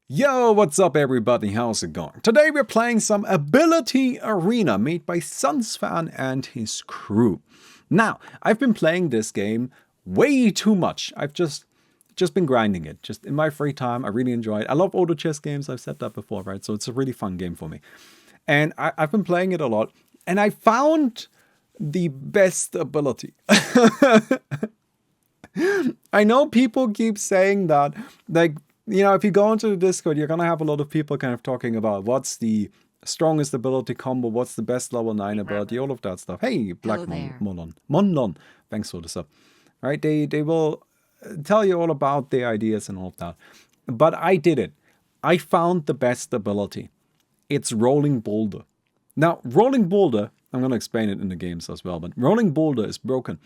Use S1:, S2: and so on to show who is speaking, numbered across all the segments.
S1: Yo, what's up everybody, how's it going? Today we're playing some Ability Arena made by Sunsfan and his crew. Now, I've been playing this game way too much. I've just been grinding it, just in my free time. I really enjoy it. I love auto chess games, I've said that before, right? So it's a really fun game for me. And I've been playing it a lot, and I found the best ability. I know people keep saying that, like, if you go into the Discord, you're going to have a lot of people kind of talking about what's the strongest ability combo, what's the best level 9 ability, all of that stuff. Hey, Black Monlon. Monlon, thanks for the sub. Right? They will tell you all about their ideas and all of that. But I did it. I found the best ability. It's Rolling Boulder. Now, Rolling Boulder, I'm going to explain it in the games as well, but Rolling Boulder is broken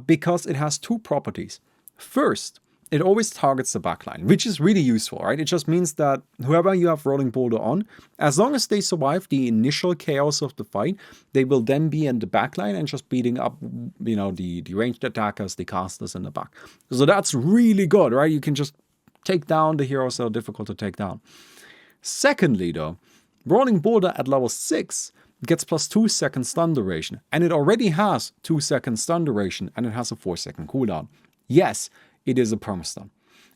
S1: because it has two properties. First, it always targets the backline, which is really useful, right? It just means that whoever you have Rolling Boulder on, as long as they survive the initial chaos of the fight, they will then be in the backline and just beating up, the ranged attackers, the casters in the back. So that's really good, right? You can just take down the heroes that are difficult to take down. Secondly, though, Rolling Boulder at level 6 gets plus 2 second stun duration, and it already has 2 second stun duration, and it has a 4-second cooldown. Yes, it is a permastun.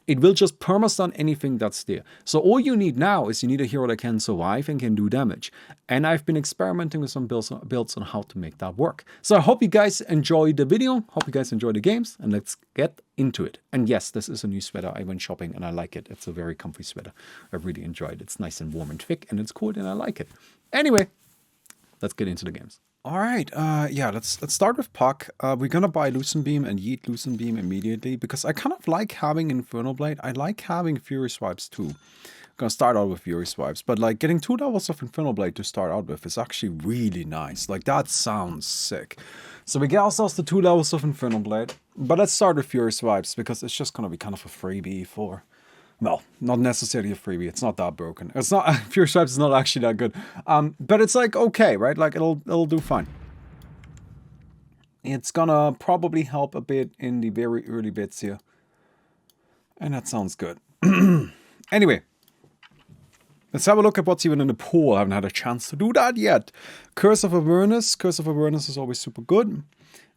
S1: It will just permastun anything that's there. So all you need now is you need a hero that can survive and can do damage. And I've been experimenting with some builds on how to make that work. So I hope you guys enjoyed the video. Hope you guys enjoy the games. And let's get into it. And yes, this is a new sweater. I went shopping and I like it. It's a very comfy sweater. I really enjoyed it. It's nice and warm and thick and it's cool and I like it. Anyway, let's get into the games. All right, let's start with Puck. We're gonna buy Lucent Beam and yeet Lucent Beam immediately because I kind of like having Infernal Blade. I like having Fury Swipes too. I'm gonna start out with Fury Swipes, but like getting 2 levels of Infernal Blade to start out with is actually really nice. Like that sounds sick. So we get ourselves the 2 levels of Infernal Blade, but let's start with Fury Swipes because it's just gonna be kind of a freebie for... Well, not necessarily a freebie. It's not that broken. It's not Fury Swipes is not actually that good. But it's like okay, right? Like it'll do fine. It's gonna probably help a bit in the very early bits here. And that sounds good. Anyway, let's have a look at what's even in the pool. I haven't had a chance to do that yet. Curse of Awareness. Curse of Awareness is always super good.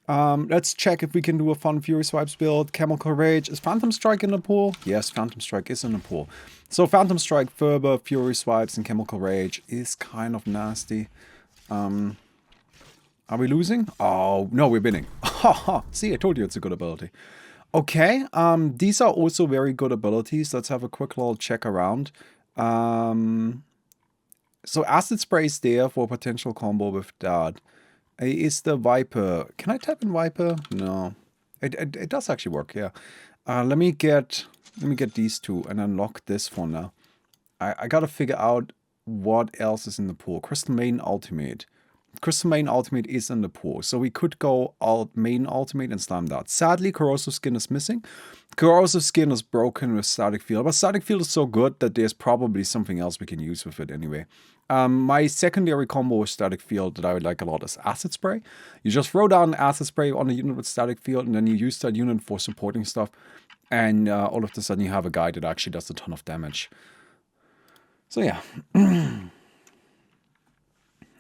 S1: Let's check if we can do a fun Fury Swipes build. Chemical Rage. Is Phantom Strike in the pool? Yes, Phantom Strike is in the pool. So Phantom Strike, Fervor, Fury Swipes, and Chemical Rage is kind of nasty. Are we losing? Oh, no, we're winning. See, I told you it's a good ability. Okay, these are also very good abilities. Let's have a quick little check around. So Acid Spray is there for a potential combo with that. Is the Viper... Can I tap in Viper? No. It does actually work, yeah. Let me get these two and unlock this for now. I gotta figure out what else is in the pool. Crystal Maiden Ultimate. Crystal Maiden Ultimate is in the pool. So we could go Maiden Ultimate and slam that. Sadly, Corrosive Skin is missing. Corrosive Skin is broken with Static Field. But Static Field is so good that there's probably something else we can use with it anyway. My secondary combo with Static Field that I would like a lot is Acid Spray. You just throw down Acid Spray on a unit with Static Field and then you use that unit for supporting stuff. And all of a sudden you have a guy that actually does a ton of damage. So yeah.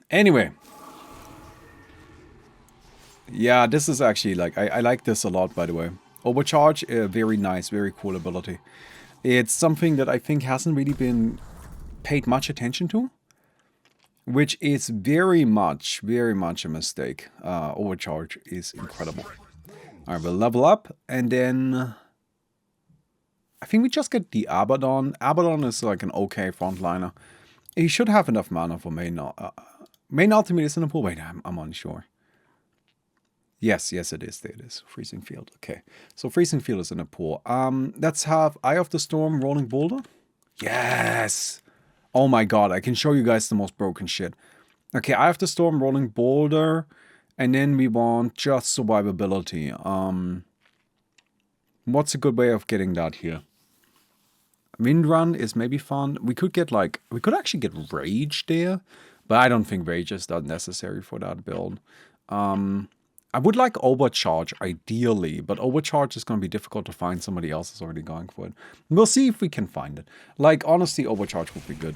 S1: Anyway. Yeah, this is actually like, I like this a lot, by the way. Overcharge, very nice, very cool ability. It's something that I think hasn't really been paid much attention to, which is very much a mistake. Overcharge is incredible. Alright, we'll level up, and then I think we just get the Abaddon. Abaddon is like an okay frontliner. He should have enough mana for main. Main ultimate is in the pool. Wait, I'm unsure. Yes, it is. There it is. Freezing Field. Okay. So Freezing Field is in the pool. Let's have Eye of the Storm, Rolling Boulder. Yes! Oh my god, I can show you guys the most broken shit. Okay, Eye of the Storm, Rolling Boulder. And then we want just survivability. What's a good way of getting that here? Windrun is maybe fun. We could get like... We could actually get Rage there. But I don't think Rage is that necessary for that build. I would like Overcharge, ideally, but Overcharge is going to be difficult to find. Somebody else is already going for it. We'll see if we can find it. Like, honestly, Overcharge would be good.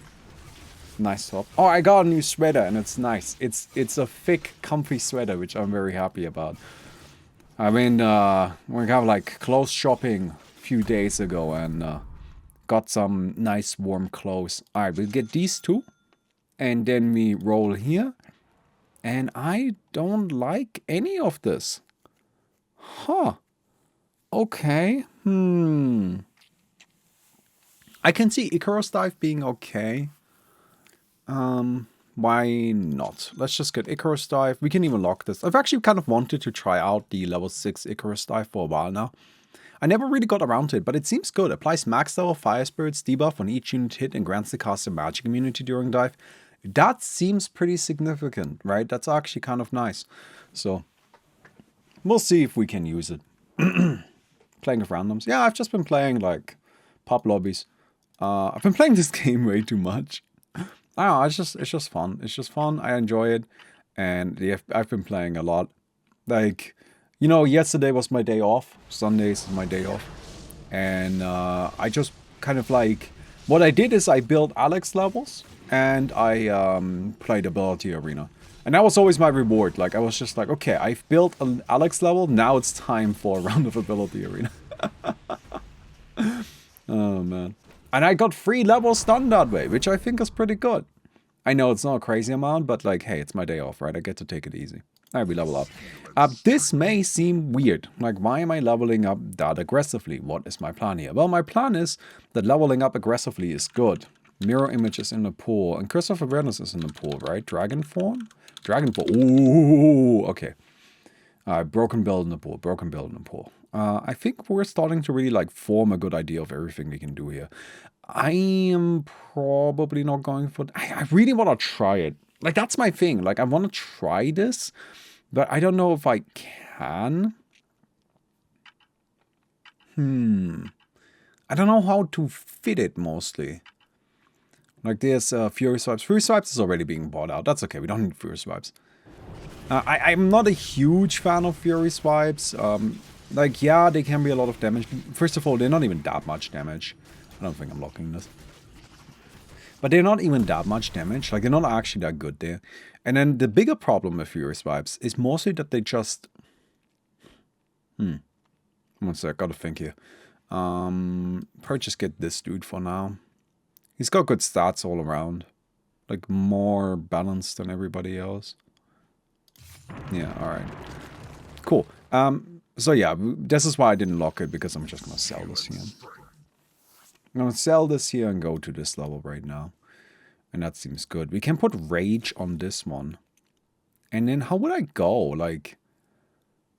S1: Nice top. Oh, I got a new sweater, and it's nice. It's a thick, comfy sweater, which I'm very happy about. I mean, we got like clothes shopping a few days ago, and got some nice warm clothes. Alright, we'll get these two. And then we roll here. And I don't like any of this. Huh. Okay. I can see Icarus Dive being okay. Why not? Let's just get Icarus Dive. We can even lock this. I've actually kind of wanted to try out the level 6 Icarus Dive for a while now. I never really got around to it, but it seems good. Applies max level Fire Spirit's debuff on each unit hit and grants the caster magic immunity during dive. That seems pretty significant, right? That's actually kind of nice. So, we'll see if we can use it. Playing with randoms. Yeah, I've just been playing, like, pop lobbies. I've been playing this game way too much. I don't know, it's just fun. It's just fun. I enjoy it. And yeah, I've been playing a lot. Like, you know, yesterday was my day off. Sundays is my day off. And I just kind of like... What I did is I built Alex levels. And I played Ability Arena. And that was always my reward. Like, I was just like, okay, I've built an Alex level. Now it's time for a round of Ability Arena. Oh, man. And I got 3 levels done that way, which I think is pretty good. I know it's not a crazy amount, but like, hey, it's my day off, right? I get to take it easy. Alright, we level up. This may seem weird. Like, why am I leveling up that aggressively? What is my plan here? Well, my plan is that leveling up aggressively is good. Mirror Image is in the pool. And Curse of Awareness is in the pool, right? Dragon Form? Dragon Form. Ooh, okay. Broken Build in the pool. Broken Build in the pool. I think we're starting to really, like, form a good idea of everything we can do here. I am probably not going for... I really want to try it. Like, that's my thing. Like, I want to try this, but I don't know if I can. I don't know how to fit it, mostly. Like, there's Fury Swipes. Fury Swipes is already being bought out. That's okay. We don't need Fury Swipes. I'm not a huge fan of Fury Swipes. Like, yeah, they can be a lot of damage. First of all, they're not even that much damage. I don't think I'm locking this. But they're not even that much damage. Like, they're not actually that good there. And then the bigger problem with Fury Swipes is mostly that they just... One sec, gotta think here. Probably just get this dude for now. He's got good stats all around. Like, more balanced than everybody else. Yeah, alright. Cool. So yeah, this is why I didn't lock it, because I'm just gonna sell this here. I'm gonna sell this here and go to this level right now. And that seems good. We can put Rage on this one. And then how would I go, like,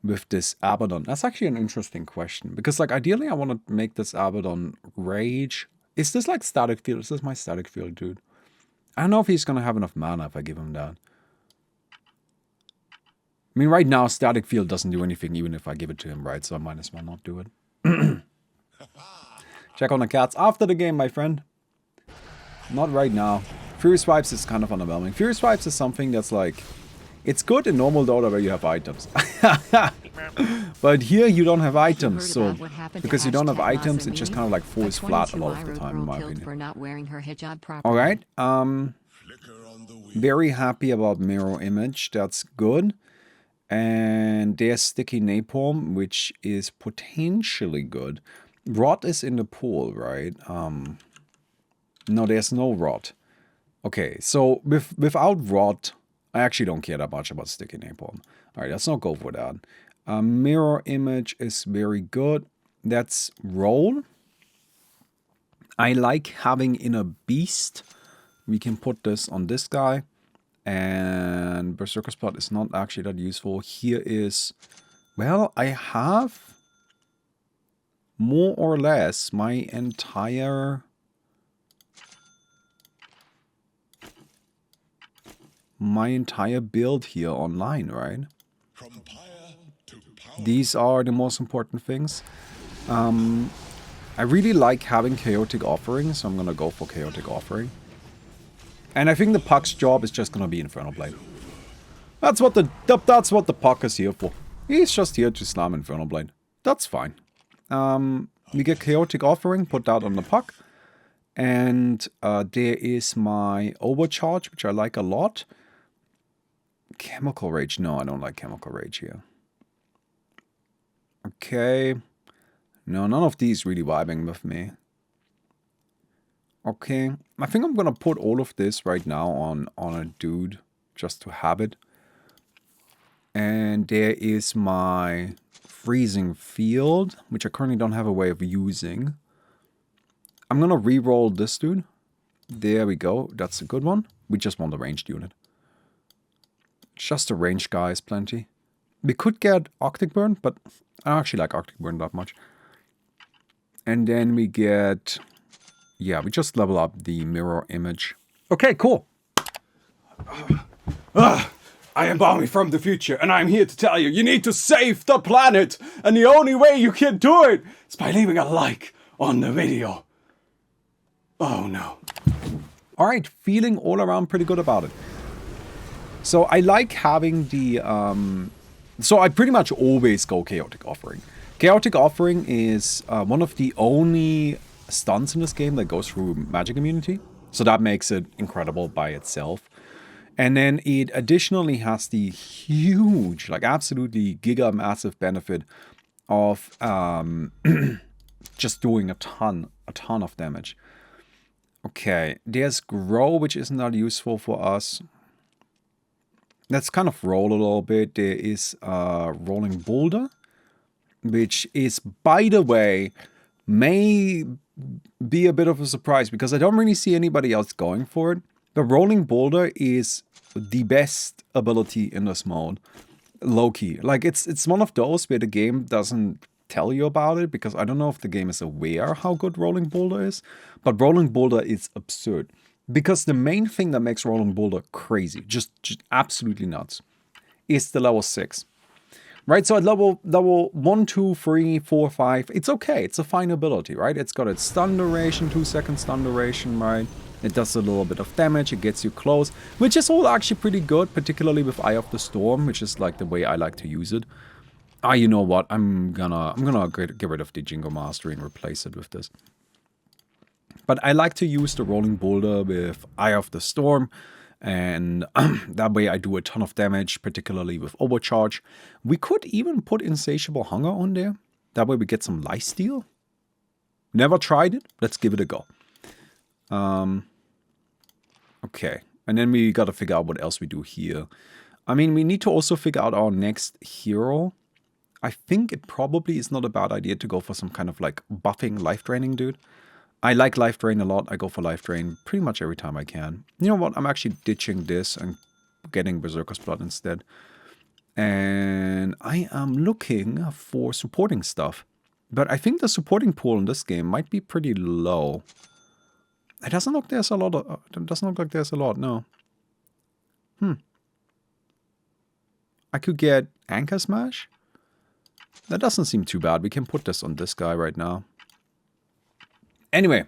S1: with this Abaddon? That's actually an interesting question. Because, like, ideally I want to make this Abaddon Rage. Is this, like, Static Field? Is this my Static Field, dude? I don't know if he's gonna have enough mana if I give him that. I mean, right now, Static Field doesn't do anything even if I give it to him, right? So I might as well not do it. Check on the cats after the game, my friend. Not right now. Fury Swipes is kind of underwhelming. Fury Swipes is something that's like... It's good in normal Dota where you have items. But here you don't have items, so... Because you don't have items, it just kind of like falls flat a lot of the time, in my opinion. Alright, very happy about Mirror Image, that's good. And there's Sticky Napalm, which is potentially good. Rot is in the pool, right? No, there's no Rot. Okay, so without Rot, I actually don't care that much about Sticky Napalm. Alright, let's not go for that. Mirror Image is very good. That's Roll. I like having in a Beast. We can put this on this guy. And Berserker Spot is not actually that useful. Here is... Well, I have... more or less my entire build here online, right? These are the most important things. I really like having Chaotic Offering, so I'm gonna go for Chaotic Offering. And I think the Puck's job is just gonna be Infernal Blade. That's what the Puck is here for. He's just here to slam Infernal Blade. That's fine. We get Chaotic Offering, put that on the puck. And there is my Overcharge, which I like a lot. Chemical Rage. No, I don't like Chemical Rage here. Okay. No, none of these really vibing with me. Okay. I think I'm gonna put all of this right now on a dude, just to have it. And there is my Freezing Field, which I currently don't have a way of using. I'm gonna re-roll this dude. There we go. That's a good one. We just want the ranged unit. Just a ranged guy is plenty. We could get Arctic Burn, but I actually like Arctic Burn that much. And then we get... Yeah, we just level up the mirror image. Okay, cool. I am Baumi from the future, and I'm here to tell you, you need to save the planet! And the only way you can do it is by leaving a like on the video. Oh no. Alright, feeling all around pretty good about it. So I like having the... So I pretty much always go Chaotic Offering. Chaotic Offering is one of the only stuns in this game that goes through magic immunity. So that makes it incredible by itself. And then it additionally has the huge, like absolutely giga massive benefit of just doing a ton of damage. Okay, there's Grow, which isn't that useful for us. Let's kind of roll a little bit. There is Rolling Boulder, which is, by the way, may be a bit of a surprise because I don't really see anybody else going for it. The Rolling Boulder is the best ability in this mode, low-key. Like, it's one of those where the game doesn't tell you about it because I don't know if the game is aware how good Rolling Boulder is, but Rolling Boulder is absurd. Because the main thing that makes Rolling Boulder crazy, just absolutely nuts, is the level 6. Right, so at level 1, 2, 3, 4, 5, it's okay. It's a fine ability, right? It's got its stun duration, 2-second stun duration, right? It does a little bit of damage, it gets you close, which is all actually pretty good, particularly with Eye of the Storm, which is like the way I like to use it. Ah, you know what? I'm gonna get rid of the Jingo Mastery and replace it with this. But I like to use the Rolling Boulder with Eye of the Storm, and that way I do a ton of damage, particularly with Overcharge. We could even put Insatiable Hunger on there. That way we get some lifesteal. Never tried it. Let's give it a go. Okay, and then we gotta figure out what else we do here. I mean, we need to also figure out our next hero. I think it probably is not a bad idea to go for some kind of like buffing life draining dude. I like Life Drain a lot. I go for Life Drain pretty much every time I can. You know what? I'm actually ditching this and getting Berserker's Blood instead. And I am looking for supporting stuff. But I think the supporting pool in this game might be pretty low. It doesn't look there's a lot of, it doesn't look like there's a lot, no. I could get Anchor Smash. That doesn't seem too bad. We can put this on this guy right now. Anyway,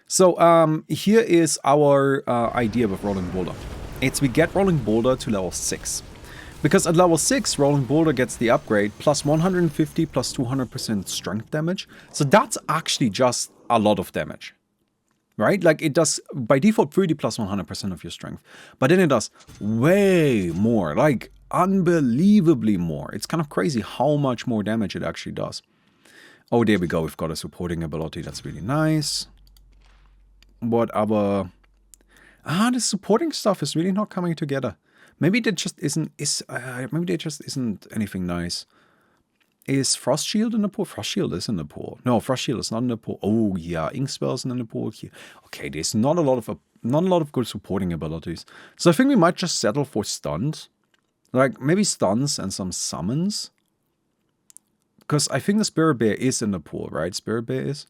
S1: so here is our idea with Rolling Boulder. It's we get Rolling Boulder to level 6. Because at level 6, Rolling Boulder gets the upgrade plus 150 plus 200% strength damage. So that's actually just a lot of damage. Right? Like it does, by default, 30 plus 100% of your strength. But then it does way more, like unbelievably more. It's kind of crazy how much more damage it actually does. Oh, there we go. We've got a supporting ability. That's really nice. What other... the supporting stuff is really not coming together. Maybe there just isn't... maybe there just isn't anything nice. Is Frost Shield in the pool? Frost Shield is in the pool. No, Frost Shield is not in the pool. Oh, yeah. Ink Spell's in the pool here. Okay, there's not a lot of good supporting abilities. So I think we might just settle for stuns. Like, maybe stuns and some summons. Because I think the Spirit Bear is in the pool, right? Spirit Bear is?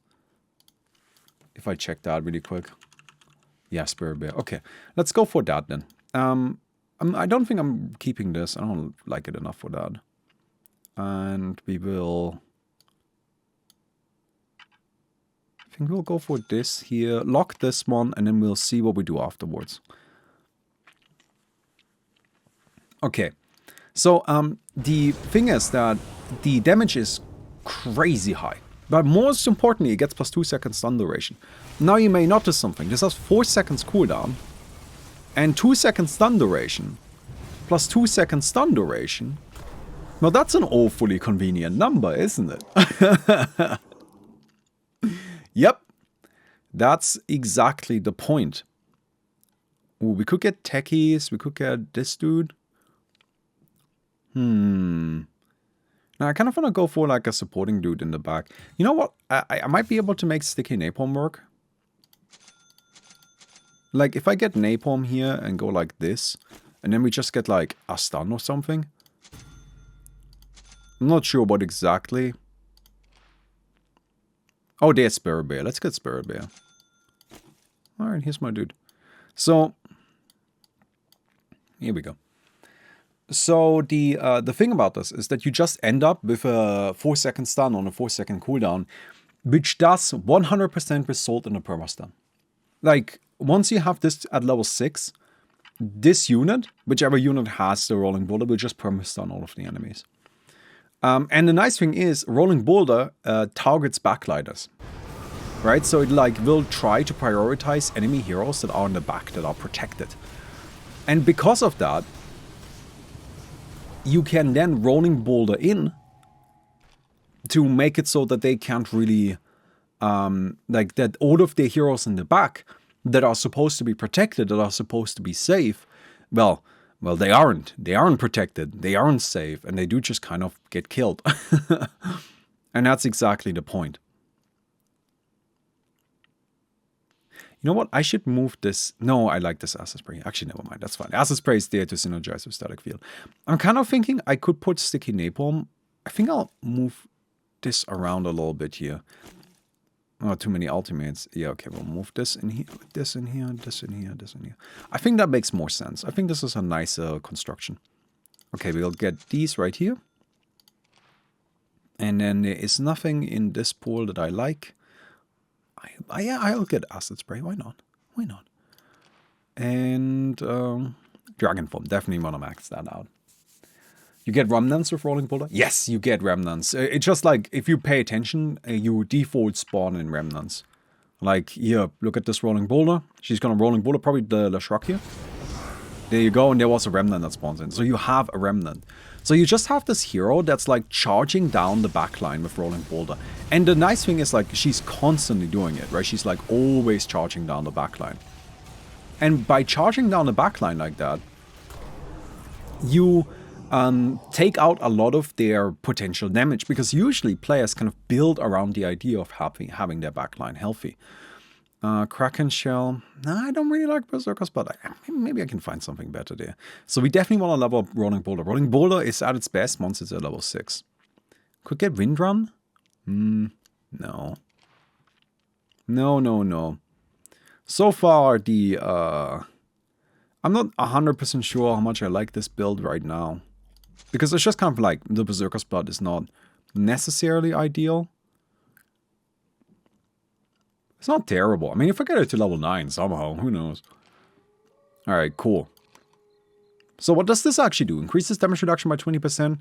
S1: If I check that really quick. Yeah, Spirit Bear. Okay, let's go for that then. I don't think I'm keeping this. I don't like it enough for that. And we will... I think we'll go for this here. Lock this one, and then we'll see what we do afterwards. Okay. So the thing is that the damage is crazy high. But most importantly, it gets plus 2 seconds stun duration. Now you may notice something. This has 4 seconds cooldown and 2 seconds stun duration plus 2 seconds stun duration. Now that's an awfully convenient number, isn't it? Yep. That's exactly the point. Ooh, we could get techies. We could get this dude. Now I kind of want to go for like a supporting dude in the back. You know what? I might be able to make sticky napalm work. Like if I get napalm here and go like this, and then we just get like a stun or something. I'm not sure what exactly. Oh, there's Spirit Bear. Let's get Spirit Bear. Alright, here's my dude. So, here we go. So, the thing about this is that you just end up with a 4-second stun on a 4-second cooldown, which does 100% result in a perma-stun. Like, once you have this at level 6, this unit, whichever unit has the Rolling Boulder, will just perma-stun all of the enemies. And the nice thing is, Rolling Boulder targets backlighters, right? So it like will try to prioritize enemy heroes that are in the back, that are protected. And because of that, you can then Rolling Boulder in to make it so that they can't really, like that all of the heroes in the back that are supposed to be protected, that are supposed to be safe, well, they aren't. They aren't protected. They aren't safe. And they do just kind of get killed. And that's exactly the point. You know what? I should move this. No, I like this Acid Spray. Actually, never mind. That's fine. Acid Spray is there to synergize with Static Field. I'm kind of thinking I could put Sticky Napalm. I think I'll move this around a little bit here. Oh, too many ultimates. Yeah, okay, we'll move this in here, this in here, this in here, this in here. I think that makes more sense. I think this is a nicer construction. Okay, we'll get these right here. And then there is nothing in this pool that I like. Yeah, I'll get Acid Spray. Why not? Why not? And Dragon Form. Definitely want to max that out. You get Remnants with Rolling Boulder? Yes, you get Remnants. It's just like, if you pay attention, you default spawn in Remnants. Like, here, look at this Rolling Boulder. She's gonna Rolling Boulder, probably the Shrug here. There you go, and there was a Remnant that spawns in. So you have a Remnant. So you just have this hero that's like charging down the backline with Rolling Boulder. And the nice thing is like, she's constantly doing it, right? She's like always charging down the backline. And by charging down the backline like that, you take out a lot of their potential damage, because usually players kind of build around the idea of having their backline healthy. Kraken Shell. Nah, I don't really like Berserkers, but maybe I can find something better there. So we definitely want to level up Rolling Boulder. Rolling Boulder is at its best once it's at level 6. Could get Windrun? No. No. So far, I'm not 100% sure how much I like this build right now. Because it's just kind of like, the Berserker's Blood is not necessarily ideal. It's not terrible. I mean, if I get it to level 9 somehow, who knows? Alright, cool. So what does this actually do? Increases damage reduction by 20%,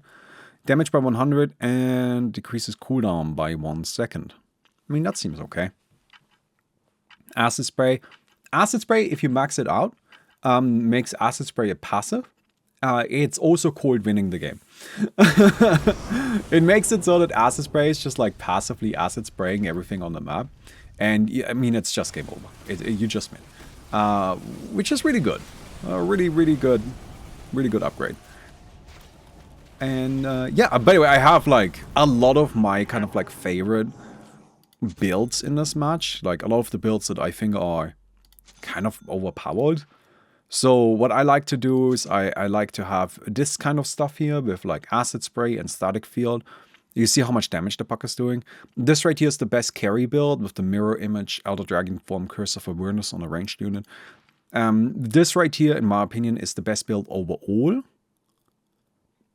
S1: damage by 100, and decreases cooldown by 1 second. I mean, that seems okay. Acid Spray. Acid Spray, if you max it out, makes Acid Spray a passive. It's also called winning the game. It makes it so that Acid Spray is just like passively acid spraying everything on the map. And I mean, it's just game over. You just win. Which is really good. Really good upgrade. And yeah, by the way, I have like a lot of my kind of like favorite builds in this match. Like a lot of the builds that I think are kind of overpowered. So what I like to do is I like to have this kind of stuff here with like Acid Spray and Static Field. You see how much damage the puck is doing. This right here is the best carry build with the Mirror Image, Elder Dragon Form, Curse of Awareness on a ranged unit. This right here, in my opinion, is the best build overall.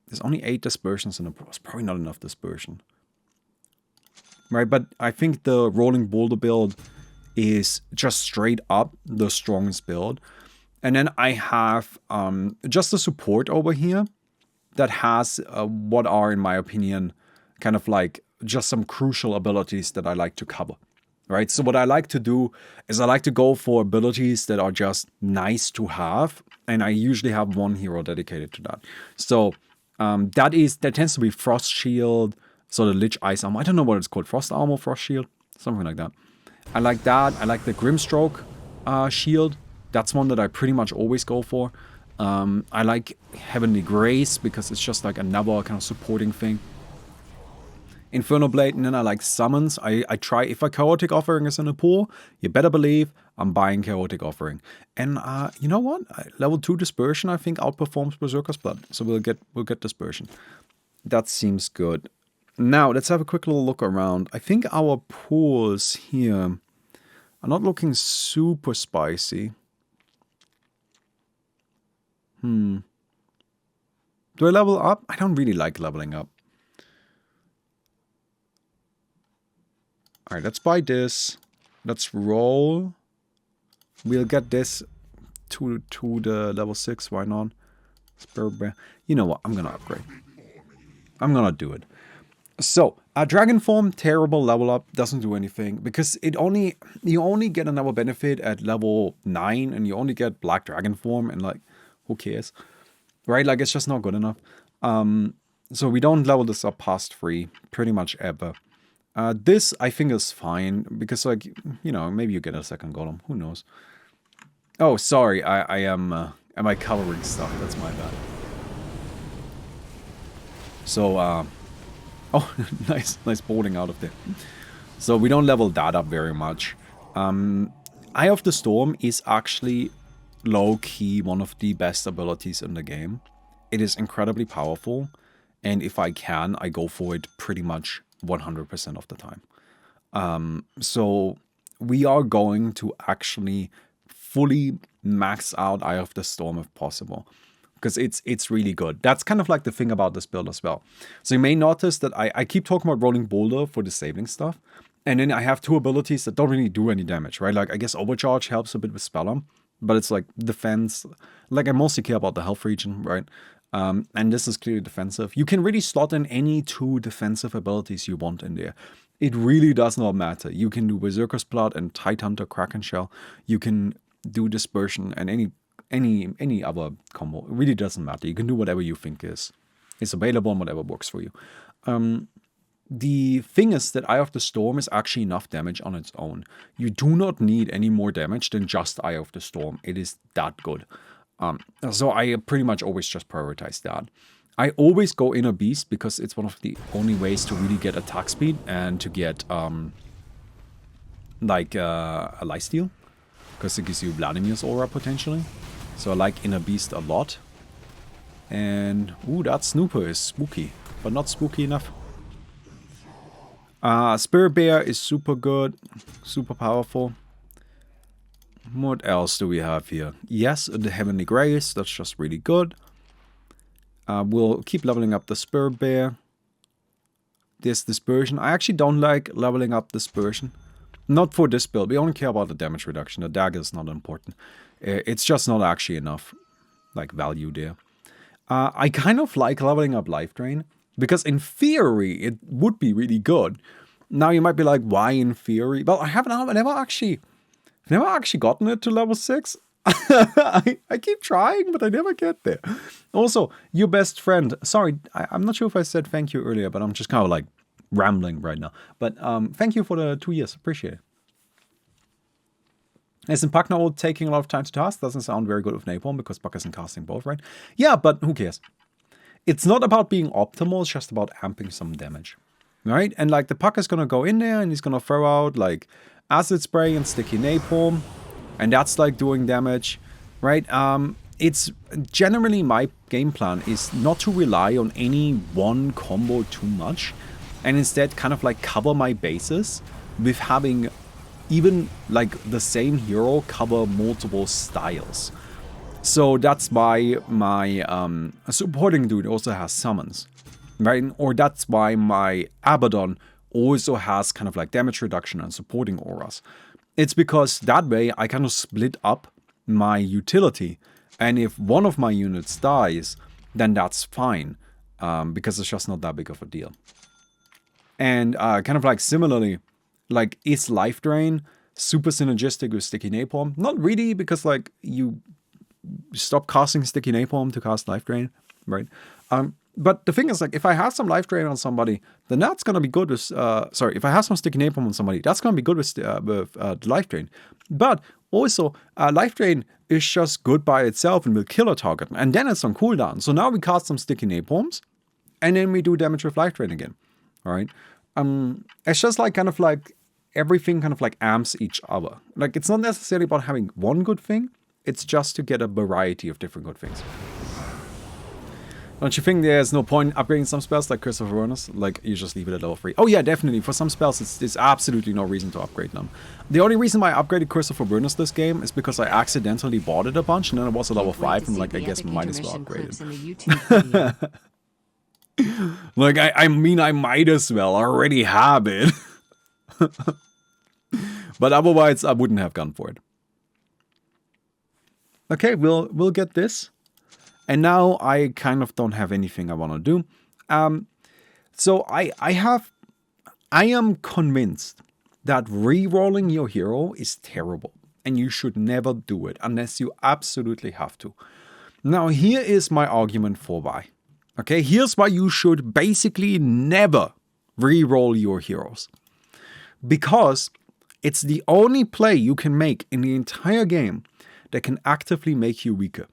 S1: There's only 8 dispersions in the pool. It's probably not enough dispersion. Right, but I think the Rolling Boulder build is just straight up the strongest build. And then I have just the support over here. that has what are, in my opinion, kind of like just some crucial abilities that I like to cover, right? So what I like to do is I like to go for abilities that are just nice to have, and I usually have one hero dedicated to that. So that tends to be Frost Shield, so the Lich Ice Armor. I don't know what it's called, Frost Armor, Frost Shield, something like that. I like that. I like the Grimstroke shield. That's one that I pretty much always go for. I like Heavenly Grace because it's just like another kind of supporting thing. Inferno Blade, and then I like Summons. I try, if a Chaotic Offering is in a pool, you better believe I'm buying Chaotic Offering. And you know what? Level 2 Dispersion, I think, outperforms Berserker's Blood. So we'll get Dispersion. That seems good. Now, let's have a quick little look around. I think our pools here are not looking super spicy. Do I level up? I don't really like leveling up. Alright, let's buy this. Let's roll. We'll get this to the level 6. Why not? You know what? I'm gonna upgrade. I'm gonna do it. So, Dragon Form, terrible level up, doesn't do anything. Because you only get another benefit at level 9, and you only get Black Dragon Form, and like, who cares? Right? Like, it's just not good enough. So we don't level this up past 3, pretty much ever. This, I think, is fine, because, like, you know, maybe you get a second golem. Who knows? Oh, sorry, am I coloring stuff? That's my bad. So, oh, nice boarding out of there. So we don't level that up very much. Eye of the Storm is actually low-key one of the best abilities in the game. It is incredibly powerful, and if I can, I go for it pretty much 100% of the time. So we are going to actually fully max out Eye of the Storm if possible, because it's really good. That's kind of like the thing about this build as well. So you may notice that I keep talking about rolling boulder for disabling stuff, and then I have 2 abilities that don't really do any damage, right? Like, I guess Overcharge helps a bit with Spellum, but it's like defense. Like, I mostly care about the health regen, right? And this is clearly defensive. You can really slot in any 2 defensive abilities you want in there. It really does not matter. You can do Berserker's Blood and Tidehunter Kraken Shell. You can do Dispersion and any other combo. It really doesn't matter. You can do whatever you think is available and whatever works for you. The thing is that Eye of the Storm is actually enough damage on its own. You do not need any more damage than just Eye of the Storm. It is that good. So I pretty much always just prioritize that. I always go Inner Beast because it's one of the only ways to really get attack speed and to get like a lifesteal, because it gives you Vladimir's aura potentially. So I like Inner Beast a lot. And ooh, that Snooper is spooky, but not spooky enough. Spirit Bear is super good, super powerful. What else do we have here? Yes, the Heavenly Grace, that's just really good. We'll keep leveling up the Spirit Bear. There's Dispersion. I actually don't like leveling up Dispersion. Not for this build. We only care about the damage reduction. The dagger is not important. It's just not actually enough, like, value there. I kind of like leveling up Life Drain, because in theory, it would be really good. Now you might be like, why in theory? Well, I've never actually gotten it to level 6. I keep trying, but I never get there. Also, your best friend. Sorry, I'm not sure if I said thank you earlier, but I'm just kind of like rambling right now. But thank you for the 2 years. Appreciate it. Isn't Pucknold taking a lot of time to task? Doesn't sound very good with Napalm, because Puck isn't casting both, right? Yeah, but who cares? It's not about being optimal, it's just about amping some damage. Right? And like, the Puck is gonna go in there and he's gonna throw out like Acid Spray and Sticky Napalm. And that's like doing damage. Right? It's generally my game plan is not to rely on any one combo too much, and instead kind of like cover my bases with having even like the same hero cover multiple styles. So that's why my supporting dude also has summons, right? Or that's why my Abaddon also has kind of like damage reduction and supporting auras. It's because that way I kind of split up my utility. And if one of my units dies, then that's fine, because it's just not that big of a deal. And kind of like similarly, like, is Life Drain super synergistic with Sticky Napalm? Not really, because like you stop casting Sticky Napalm to cast Life Drain, right? But the thing is, like, if I have some Life Drain on somebody, then that's gonna be good with. Sorry, if I have some Sticky Napalm on somebody, that's gonna be good with the Life Drain. But also, Life Drain is just good by itself and will kill a target, and then it's on cooldown. So now we cast some Sticky Napalms, and then we do damage with Life Drain again. All right. It's just like kind of like everything kind of like amps each other. Like, it's not necessarily about having one good thing. It's just to get a variety of different good things. Don't you think there's no point upgrading some spells like Curse of Avernus? Like, you just leave it at level 3. Oh yeah, definitely. For some spells, there's absolutely no reason to upgrade them. The only reason why I upgraded Curse of Avernus this game is because I accidentally bought it a bunch, and then it was a level 5, and like, I guess might as well upgrade it. Like, I mean, I might as well. I already have it. But otherwise, I wouldn't have gone for it. Okay, we'll get this. And now I kind of don't have anything I want to do. So I am convinced that re-rolling your hero is terrible. And you should never do it unless you absolutely have to. Now, here is my argument for why. Okay, here's why you should basically never re-roll your heroes. Because it's the only play you can make in the entire game that can actively make you weaker.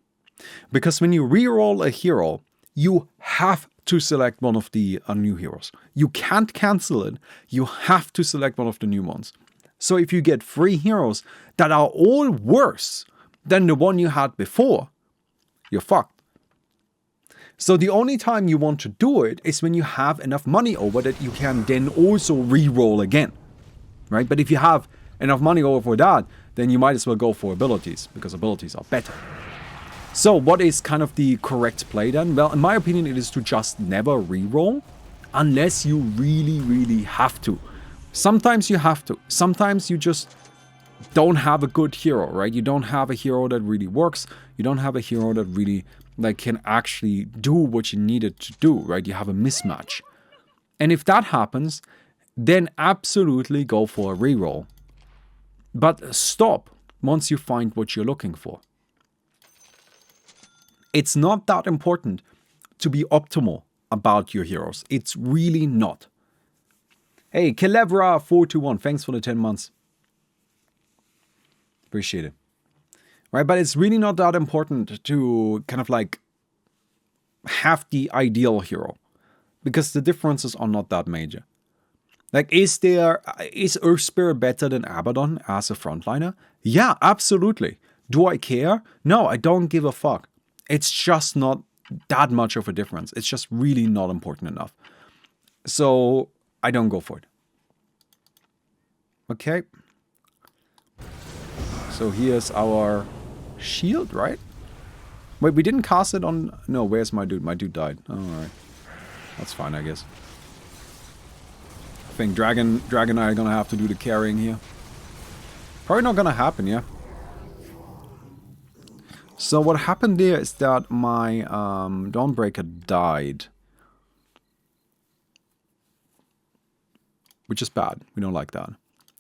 S1: Because when you re-roll a hero, you have to select one of the new heroes. You can't cancel it. You have to select one of the new ones. So if you get 3 heroes that are all worse than the one you had before, you're fucked. So the only time you want to do it is when you have enough money over that you can then also re-roll again. Right? But if you have enough money over for that, then you might as well go for abilities, because abilities are better. So what is kind of the correct play then? Well, in my opinion, it is to just never re-roll unless you really, really have to. Sometimes you have to. Sometimes you just don't have a good hero, right? You don't have a hero that really works. You don't have a hero that really like can actually do what you need it to do, right? You have a mismatch. And if that happens, then absolutely go for a reroll. But stop once you find what you're looking for. It's not that important to be optimal about your heroes. It's really not. Hey, Kelevra421, thanks for the 10 months. Appreciate it. Right, but it's really not that important to kind of like have the ideal hero, because the differences are not that major. Like, is Earthspear better than Abaddon as a frontliner? Yeah, absolutely. Do I care? No, I don't give a fuck. It's just not that much of a difference. It's just really not important enough. So I don't go for it. Okay. So here's our shield, right? Wait, we didn't cast it on... No, where's my dude? My dude died. Oh, alright. That's fine, I guess. I think Dragon and I are gonna have to do the carrying here. Probably not gonna happen, yeah. So what happened there is that my Dawnbreaker died. Which is bad. We don't like that.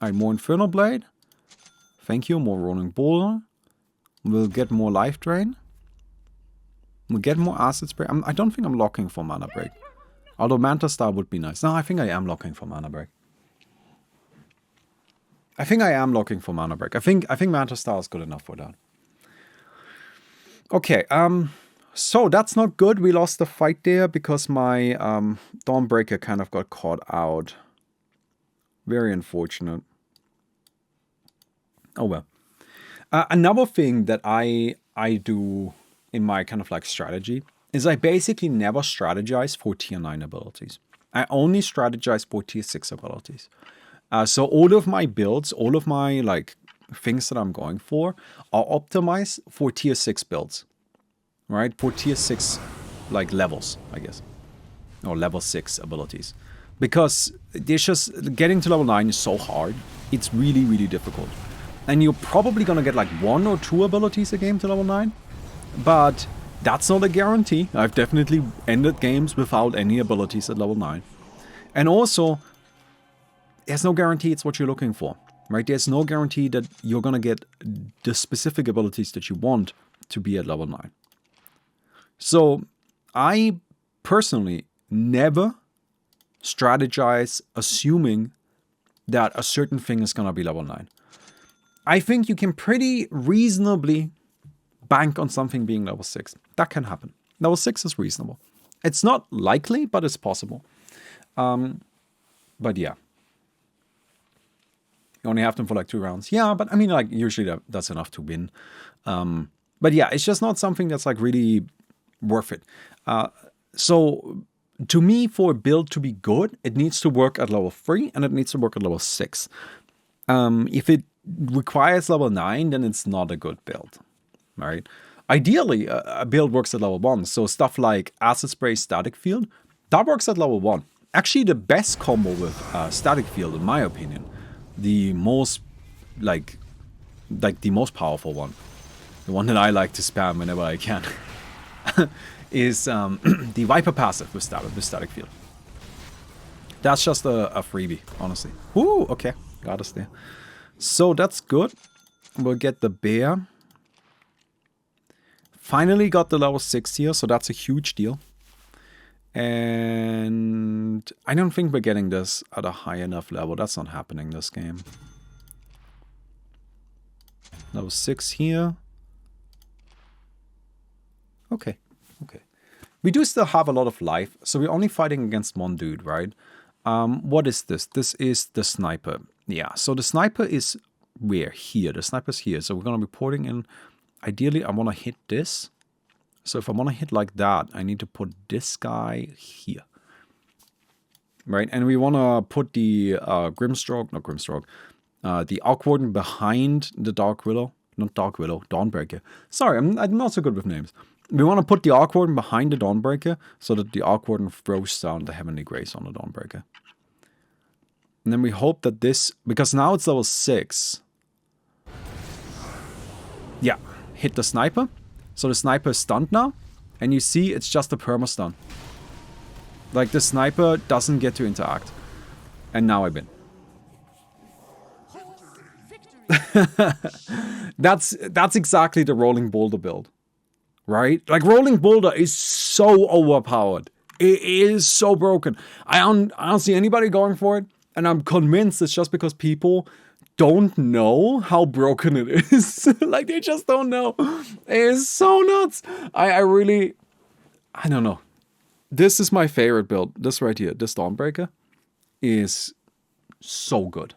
S1: Alright, more Infernal Blade. Thank you, more Rolling Boulder. We'll get more Life Drain. We'll get more Acid Spray. I don't think I'm locking for Mana Break. Although Manta Star would be nice. No, I think I am locking for Mana Break. I think Manta Star is good enough for that. Okay, so that's not good. We lost the fight there because my Dawnbreaker kind of got caught out. Very unfortunate. Oh well. Another thing that I do in my kind of like strategy is I basically never strategize for tier 9 abilities. I only strategize for tier 6 abilities. So all of my builds, all of my like things that I'm going for are optimized for tier 6 builds. Right? For tier 6 like levels, I guess. Or level 6 abilities. Because it's just getting to level 9 is so hard. It's really, really difficult. And you're probably gonna get like 1 or 2 abilities a game to level 9. But That's not a guarantee. I've definitely ended games without any abilities at level 9. And also, there's no guarantee it's what you're looking for, right? There's no guarantee that you're going to get the specific abilities that you want to be at level 9. So, I personally never strategize assuming that a certain thing is going to be level 9. I think you can pretty reasonably bank on something being level 6. That can happen. Level 6 is reasonable. It's not likely, but it's possible. But yeah. You only have them for like 2 rounds. Yeah, but I mean, like, usually that's enough to win. But yeah, it's just not something that's like really worth it. So to me, for a build to be good, it needs to work at level 3 and it needs to work at level 6. If it requires level 9, then it's not a good build. Right? Ideally, a build works at level 1. So stuff like Acid Spray, Static Field, that works at level 1. Actually, the best combo with Static Field, in my opinion, the most, like the most powerful one, the one that I like to spam whenever I can, is the Viper passive with Static Field. That's just a freebie, honestly. Ooh, okay, got us there. So that's good. We'll get the bear. Finally got the level 6 here, so that's a huge deal. And I don't think we're getting this at a high enough level. That's not happening this game. Level 6 here. Okay, okay. We do still have a lot of life, so we're only fighting against one dude, right? What is this? This is the sniper. Yeah, so the sniper is where? Here. The sniper's here. So we're going to be porting in. Ideally, I want to hit this. So if I want to hit like that, I need to put this guy here. Right? And we want to put the the Arc Warden behind the Dark Willow. Not Dark Willow, Dawnbreaker. Sorry, I'm not so good with names. We want to put the Arc Warden behind the Dawnbreaker so that the Arc Warden throws down the Heavenly Grace on the Dawnbreaker. And then we hope that this, because now it's level 6. Yeah, hit the sniper. So the sniper is stunned now. And you see it's just a perma-stun. Like the sniper doesn't get to interact. And now I win. That's exactly the Rolling Boulder build. Right? Like Rolling Boulder is so overpowered. It is so broken. I don't see anybody going for it. And I'm convinced it's just because people don't know how broken it is. Like, they just don't know. It is so nuts. I don't know. This is my favorite build. This right here, this Dawnbreaker, is so good.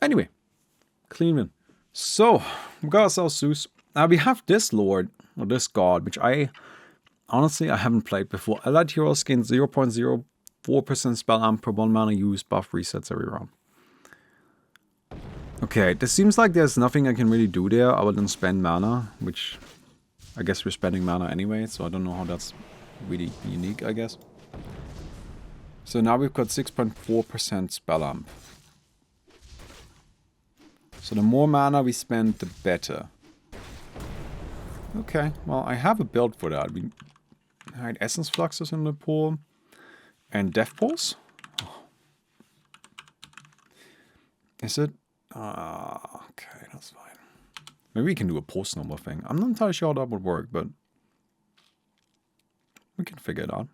S1: Anyway, clean win. So, we got ourselves Zeus. Now we have this Lord, or this God, which honestly, I haven't played before. Allied heroes gain 0.04% spell amp per 1 mana use, buff resets every round. Okay, this seems like there's nothing I can really do there other than spend mana, which I guess we're spending mana anyway, so I don't know how that's really unique, I guess. So now we've got 6.4% spell amp. So the more mana we spend, the better. Okay, well, I have a build for that. We had Essence Fluxes in the pool. And Death Pulse? Oh. Is it? Okay, that's fine. Maybe we can do a post number thing. I'm not entirely sure how that would work, but we can figure it out.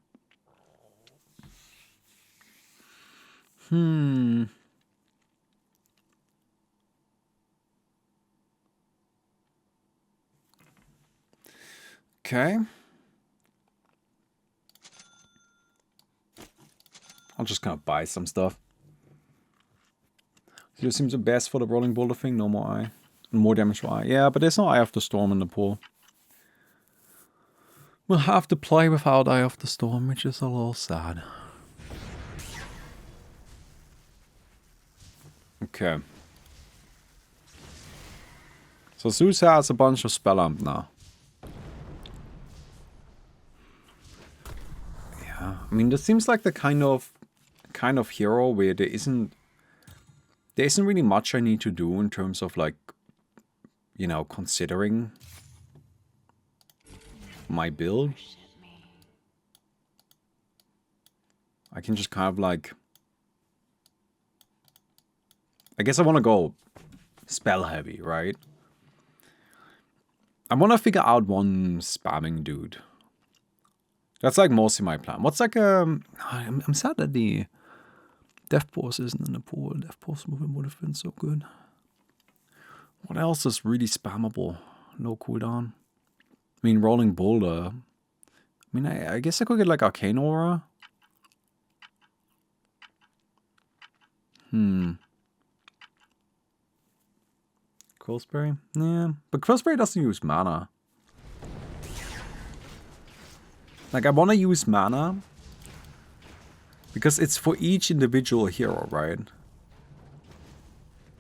S1: Okay. I'll just kind of buy some stuff. Zero seems the best for the Rolling Boulder thing. No more Eye. More damage for Eye. Yeah, but there's no Eye of the Storm in the pool. We'll have to play without Eye of the Storm, which is a little sad. Okay. So Zeus has a bunch of spell amp now. Yeah, I mean, this seems like the kind of hero where there isn't really much I need to do in terms of, like, you know, considering my build. I can just kind of like... I guess I want to go spell heavy, right? I want to figure out one spamming dude. That's like mostly my plan. What's like I'm sad that the Death Pulse isn't in the pool. Death Pulse movement would have been so good. What else is really spammable? No cooldown. I mean, Rolling Boulder. I mean, I guess I could get like Arcane Aura. Quillsbury? Yeah, but Quillsbury doesn't use mana. Like, I want to use mana because it's for each individual hero, right?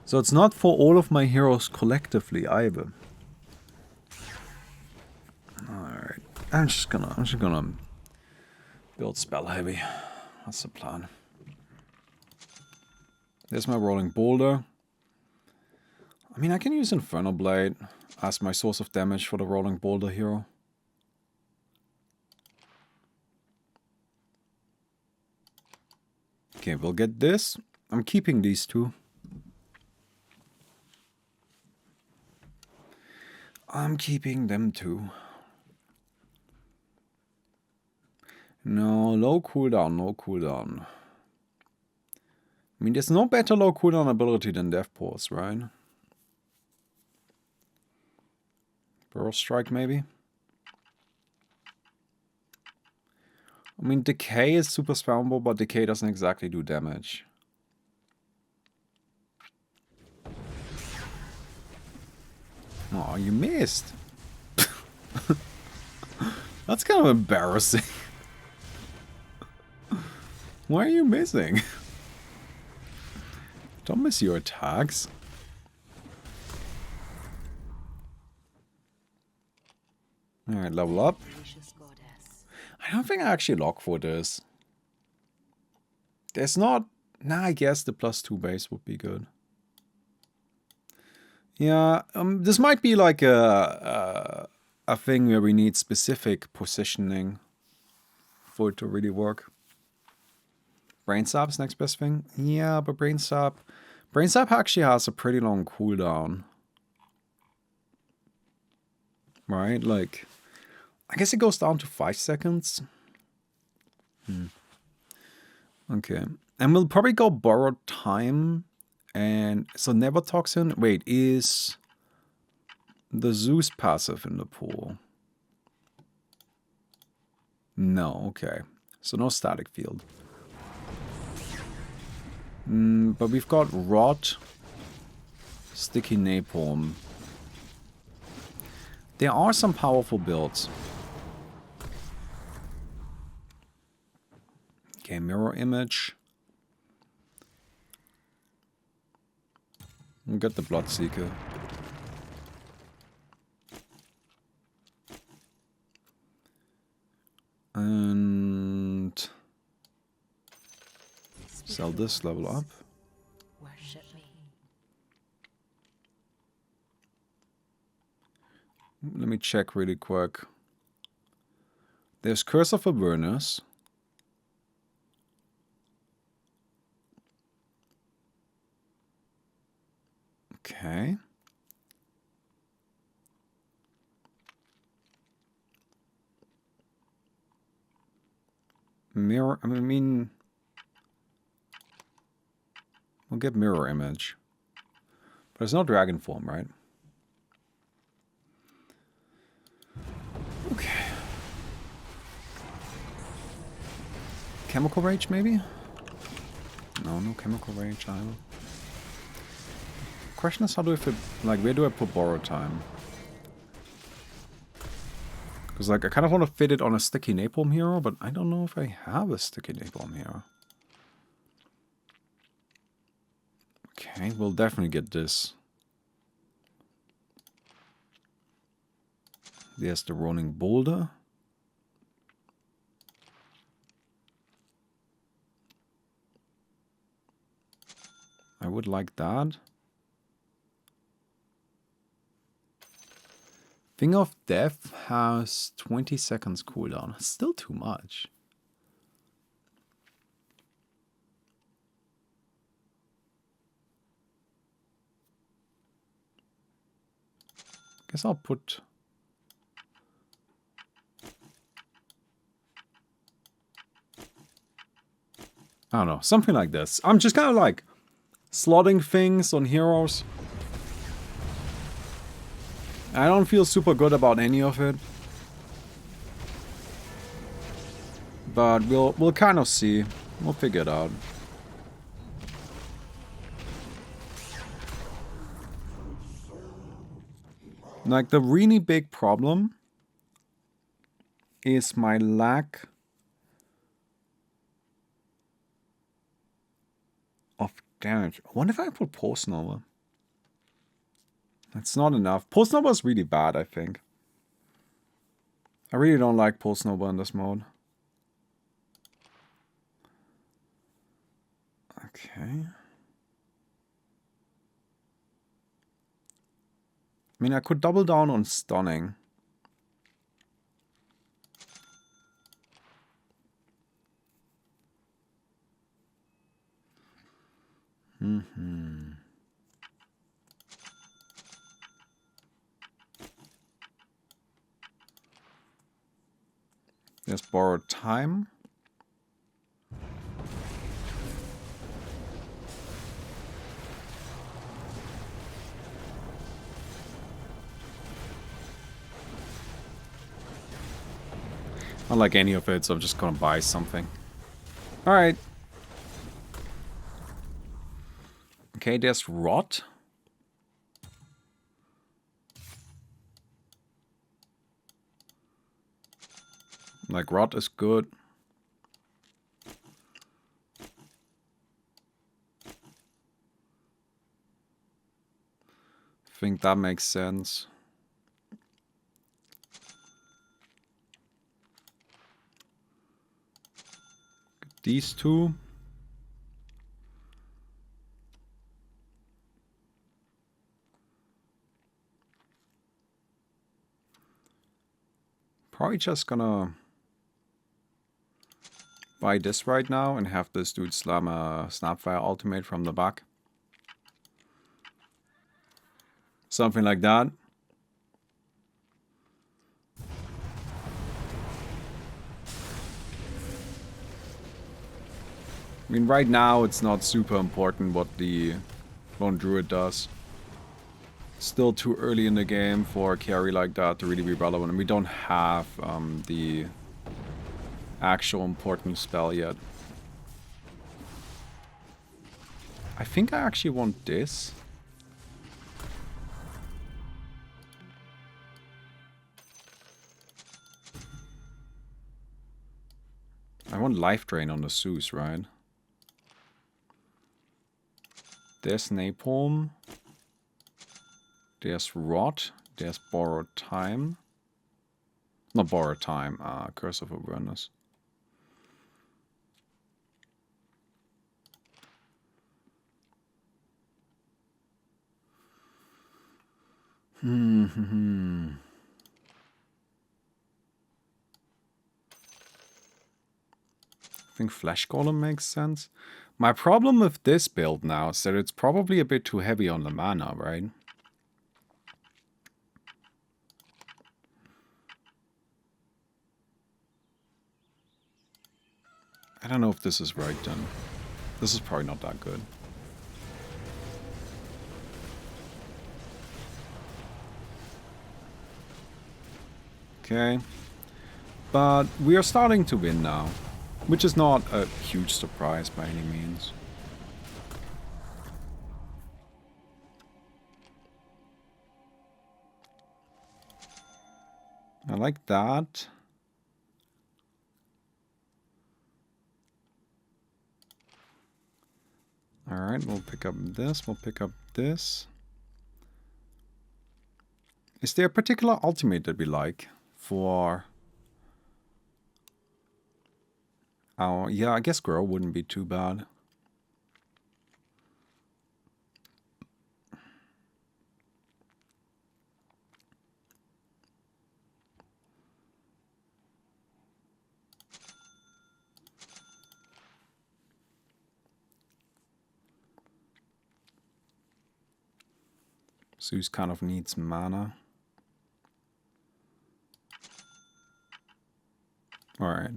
S1: So it's not for all of my heroes collectively either. Alright. I'm just gonna build spell heavy. That's the plan. There's my Rolling Boulder. I mean, I can use Infernal Blade as my source of damage for the Rolling Boulder hero. Okay, we'll get this. I'm keeping these two. I'm keeping them too. No, low cooldown, no cooldown. I mean, there's no better low cooldown ability than Death Pulse, right? Burrow Strike, maybe? I mean, Decay is super spammable, but Decay doesn't exactly do damage. Oh, you missed. That's kind of embarrassing. Why are you missing? Don't miss your attacks. Alright, level up. I don't think I actually lock for this. There's not... Nah, I guess the +2 base would be good. Yeah, this might be like a thing where we need specific positioning for it to really work. Brain Sap's next best thing? Yeah, but Brain Sap actually has a pretty long cooldown. Right? Like, I guess it goes down to 5 seconds. Okay. And we'll probably go Borrowed Time. And so Never Toxin. Wait, is the Zeus passive in the pool? No, okay. So no static field. But we've got Rot, Sticky Napalm. There are some powerful builds. Okay, Mirror Image. We'll get the Bloodseeker. And sell this, level up.
S2: Worship me.
S1: Let me check really quick. There's Curse of Avernus. Okay. Mirror, I mean... We'll get Mirror Image. But it's no Dragon Form, right? Okay. Chemical Rage, maybe? No, no Chemical Rage either. Question is, how do I fit, like, where do I put Borrowed Time? Because, like, I kind of want to fit it on a Sticky Napalm hero, but I don't know if I have a Sticky Napalm hero. Okay, we'll definitely get this. There's the Rolling Boulder. I would like that. Finger of Death has 20 seconds cooldown. Still too much. Guess I'll put... I don't know, something like this. I'm just kind of like slotting things on heroes. I don't feel super good about any of it. But we'll kind of see. We'll figure it out. Like, the really big problem is my lack of damage. I wonder if I put Post Nova. That's not enough. Post Nova is really bad, I think. I really don't like Post Nova in this mode. Okay. I mean, I could double down on stunning. There's borrowed time. I don't like any of it, so I'm just gonna buy something. Alright. Okay, there's Rot. Like, Rot is good. I think that makes sense. These two. Probably just gonna buy this right now and have this dude slam a Snapfire ultimate from the back. Something like that. I mean, right now it's not super important what the Lone Druid does. Still too early in the game for a carry like that to really be relevant. And we don't have the actual important spell yet. I think I actually want this. I want Life Drain on the Zeus, right? There's Napalm. There's Rot. There's Borrowed Time. Not Borrowed Time, Curse of Awareness. I think Flash Golem makes sense. My problem with this build now is that it's probably a bit too heavy on the mana, right? I don't know if this is right then. This is probably not that good. Okay. But we are starting to win now. Which is not a huge surprise by any means. I like that. Alright, we'll pick up this, we'll pick up this. Is there a particular ultimate that we like for... Oh, yeah, I guess Grow wouldn't be too bad. Zeus kind of needs mana. Alright.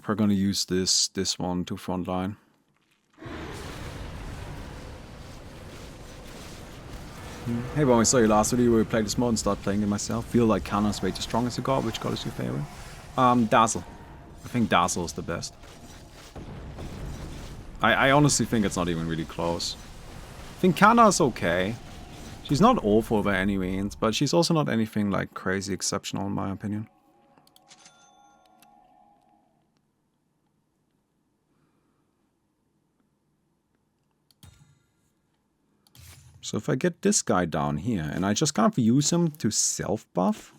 S1: We're gonna use this one to frontline. Hey Baumi, I saw your last video where you played this mode and started playing it myself. Feel like Kanna's way too strong as a god. Which god is your favorite? Dazzle. I think Dazzle is the best. I honestly think it's not even really close. I think Kanna is okay. She's not awful by any means, but she's also not anything like crazy exceptional in my opinion. So if I get this guy down here, and I just kind of use him to self-buff.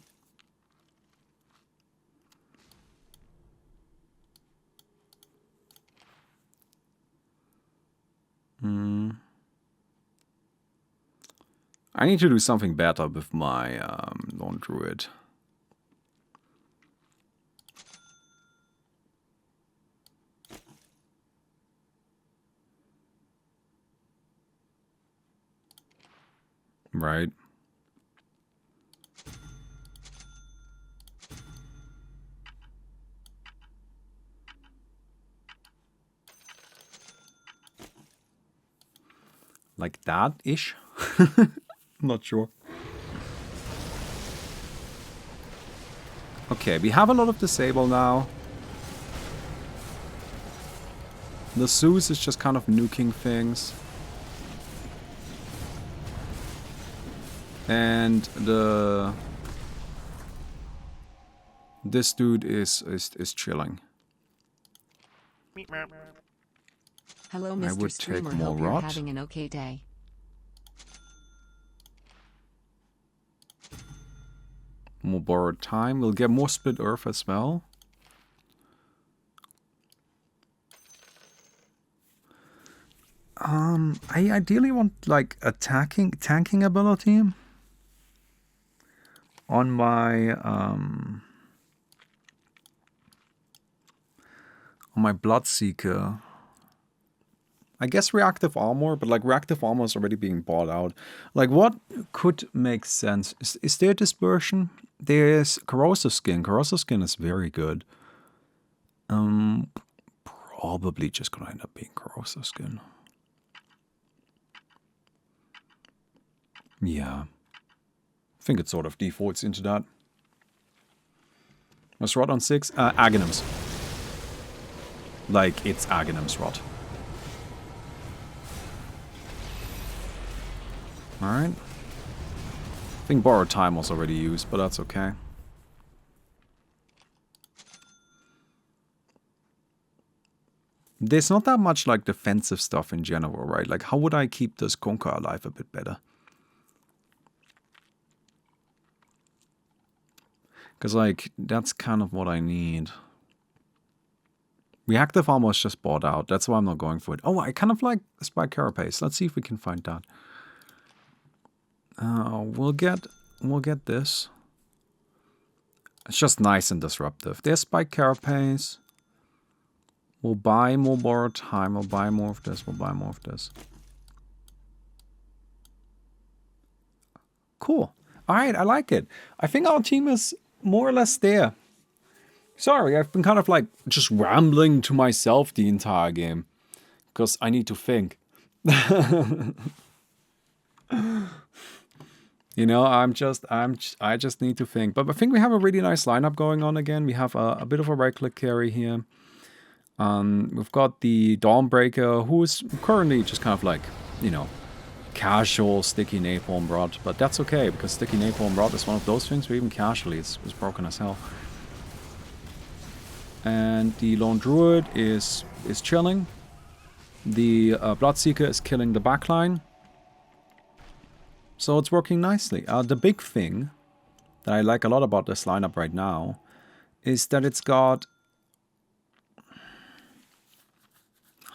S1: I need to do something better with my Lone Druid. Right. Like that-ish? Not sure. Okay, we have a lot of disable now. The Zeus is just kind of nuking things. And this dude is chilling.
S2: Hello,
S1: I
S2: Mr.
S1: would
S2: Streamer.
S1: take more
S2: Hope you're
S1: rot.
S2: having an okay day.
S1: More borrowed time. We'll get more split earth as well. I ideally want like a tanking ability on my Bloodseeker. I guess reactive armor, but like reactive armor is already being bought out. Like what could make sense? Is there dispersion? There is corrosive skin. Corrosive skin is very good. Probably just gonna end up being corrosive skin. Yeah. I think it sort of defaults into that. What's rot on 6? Aghanim's. Like, it's Aghanim's rot. Alright. I think borrowed time was already used, but that's okay. There's not that much like defensive stuff in general, right? Like, how would I keep this Conquer alive a bit better? Because, like, that's kind of what I need. Reactive armor is just bought out. That's why I'm not going for it. Oh, I kind of like Spike Carapace. Let's see if we can find that. We'll get this. It's just nice and disruptive. There's Spike Carapace. We'll buy more borrowed time. We'll buy more of this. We'll buy more of this. Cool. All right, I like it. I think our team is more or less there. Sorry, I've been kind of like just rambling to myself the entire game. Because I need to think. You know, I just need to think. But I think we have a really nice lineup going on again. We have a bit of a right-click carry here. We've got the Dawnbreaker, who is currently just kind of like, you know, casual Sticky Napalm Rod. But that's okay, because Sticky Napalm Rod is one of those things where even casually it's broken as hell. And the Lone Druid is chilling. The Bloodseeker is killing the backline. So it's working nicely. The big thing that I like a lot about this lineup right now is that it's got...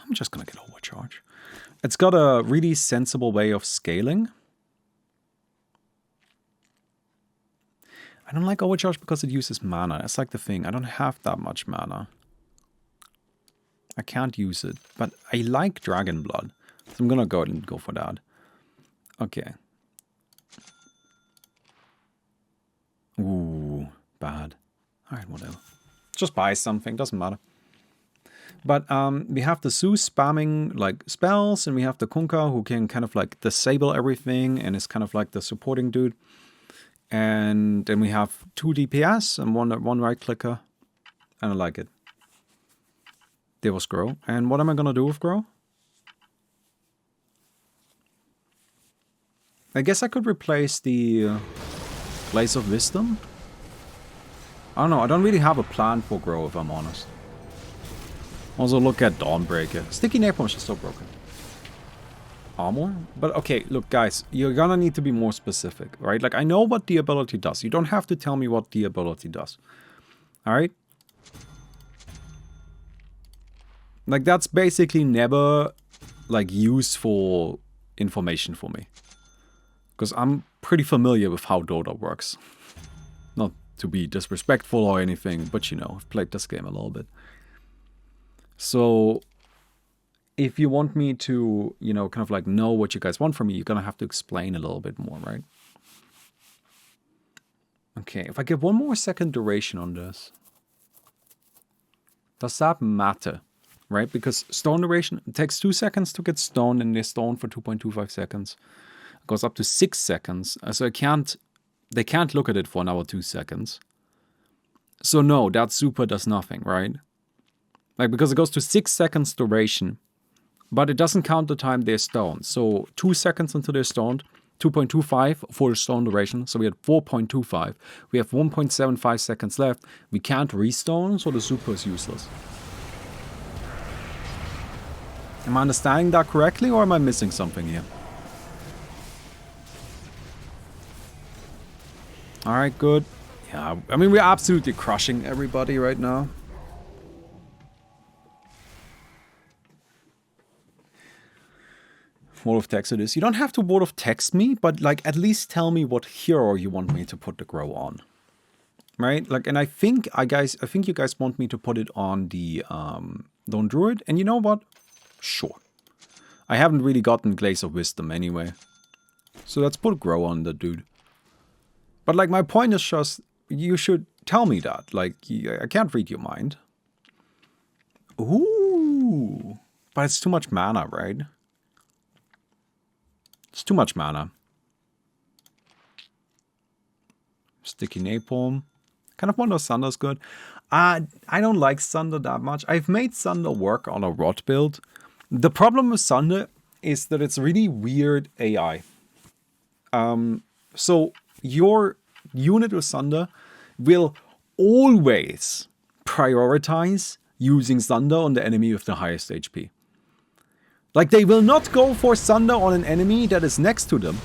S1: I'm just gonna get Overcharge. It's got a really sensible way of scaling. I don't like Overcharge because it uses mana. That's like the thing. I don't have that much mana. I can't use it. But I like Dragon Blood. So I'm gonna go ahead and go for that. Okay. Ooh, bad. Alright, whatever. Just buy something, doesn't matter. But we have the Su spamming like spells, and we have the Kunkka who can kind of like disable everything and is kind of like the supporting dude. And then we have 2 DPS and one right clicker. And I like it. There was Grow. And what am I gonna do with Grow? I guess I could replace the Blaze of Wisdom. I don't know, I don't really have a plan for Grow if I'm honest. Also look at Dawnbreaker. Sticky Napalm is still broken. Armor? But okay, look guys, you're gonna need to be more specific, right? Like I know what the ability does. You don't have to tell me what the ability does. Alright? Like that's basically never like useful information for me. Because I'm pretty familiar with how Dota works. Not to be disrespectful or anything, but you know, I've played this game a little bit. So if you want me to, you know, kind of like know what you guys want from me, you're gonna have to explain a little bit more, right? Okay, if I get 1 more second duration on this, does that matter? Right? Because stone duration, it takes 2 seconds to get stoned, and they're stoned for 2.25 seconds. It goes up to 6 seconds. So they can't look at it for another 2 seconds. So no, that super does nothing, right? Like, because it goes to 6 seconds duration, but it doesn't count the time they're stoned. So 2 seconds until they're stoned, 2.25 for the stone duration. So we had 4.25. We have 1.75 seconds left. We can't restone, so the super is useless. Am I understanding that correctly, or am I missing something here? Alright, good. Yeah, I mean, we're absolutely crushing everybody right now. Wall of text it is. You don't have to wall of text me, but like at least tell me what hero you want me to put the Grow on. Right? Like, and I think you guys want me to put it on the Lone Druid, and you know what? Sure. I haven't really gotten Glaze of Wisdom anyway. So let's put Grow on the dude. But like my point is just, you should tell me that. Like, I can't read your mind. Ooh. But it's too much mana, right? It's too much mana. Sticky Napalm. Kind of wonder if Sunder's good. I don't like Sunder that much. I've made Sunder work on a Rot build. The problem with Sunder is that it's really weird AI. So your unit with Sunder will always prioritize using Sunder on the enemy with the highest HP. Like, they will not go for Sunder on an enemy that is next to them